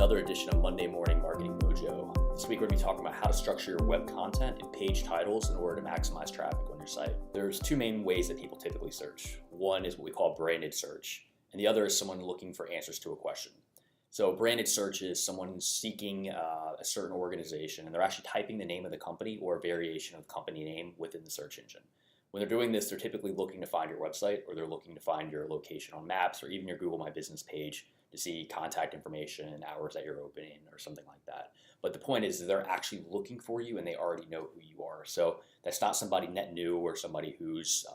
another edition of Monday Morning Marketing Mojo. This week we're going to be talking about how to structure your web content and page titles in order to maximize traffic on your site. There's two main ways that people typically search. One is what we call branded search, and the other is someone looking for answers to a question. So branded search is someone seeking a certain organization, and they're actually typing the name of the company or a variation of the company name within the search engine. When they're doing this, they're typically looking to find your website, or they're looking to find your location on maps, or even your Google My Business page to see contact information, hours that you're opening, or something like that. But the point is they're actually looking for you and they already know who you are. So that's not somebody net new or somebody who's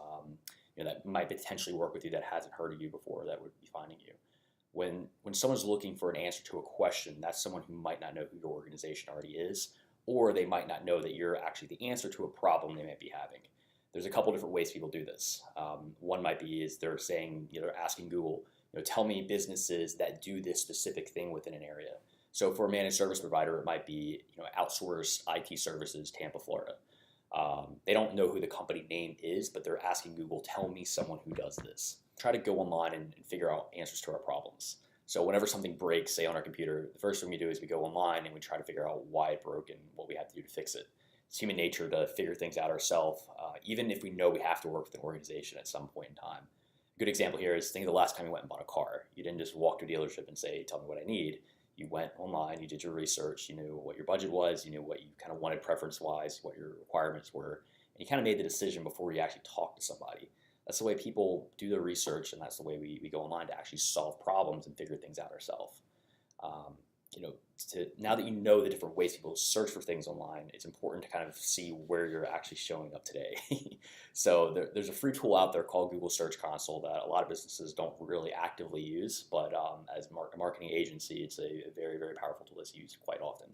that might potentially work with you that hasn't heard of you before that would be finding you. When someone's looking for an answer to a question, that's someone who might not know who your organization already is, or they might not know that you're actually the answer to a problem they might be having. There's a couple different ways people do this. One might be is they're saying, they're asking Google, tell me businesses that do this specific thing within an area. So for a managed service provider, it might be, outsource IT services, Tampa, Florida. They don't know who the company name is, but they're asking Google, tell me someone who does this. Try to go online and figure out answers to our problems. So whenever something breaks, say on our computer, the first thing we do is we go online and we try to figure out why it broke and what we have to do to fix it. It's human nature to figure things out ourselves, even if we know we have to work with an organization at some point in time. A good example here is think of the last time you went and bought a car. You didn't just walk to a dealership and say, tell me what I need. You went online, you did your research, you knew what your budget was, you knew what you kind of wanted preference-wise, what your requirements were, and you kind of made the decision before you actually talked to somebody. That's the way people do their research, and that's the way we go online to actually solve problems and figure things out ourselves. Now that you know the different ways people search for things online, it's important to kind of see where you're actually showing up today. So there's a free tool out there called Google Search Console that a lot of businesses don't really actively use, but as a marketing agency, it's a very, very powerful tool that's used quite often.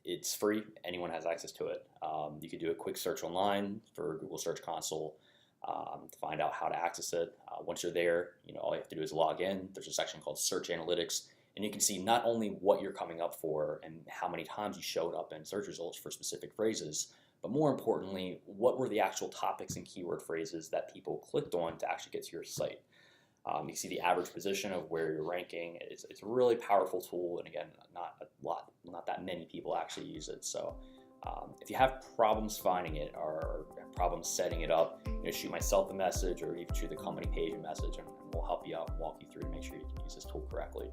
It's free. Anyone has access to it. You could do a quick search online for Google Search Console to find out how to access it. Once you're there, all you have to do is log in. There's a section called Search Analytics. And you can see not only what you're coming up for and how many times you showed up in search results for specific phrases, but more importantly, what were the actual topics and keyword phrases that people clicked on to actually get to your site. You can see the average position of where you're ranking. It's a really powerful tool, and again, not that many people actually use it. So if you have problems finding it or problems setting it up, shoot myself a message or even shoot the company page a message, and we'll help you out and walk you through to make sure you can use this tool correctly.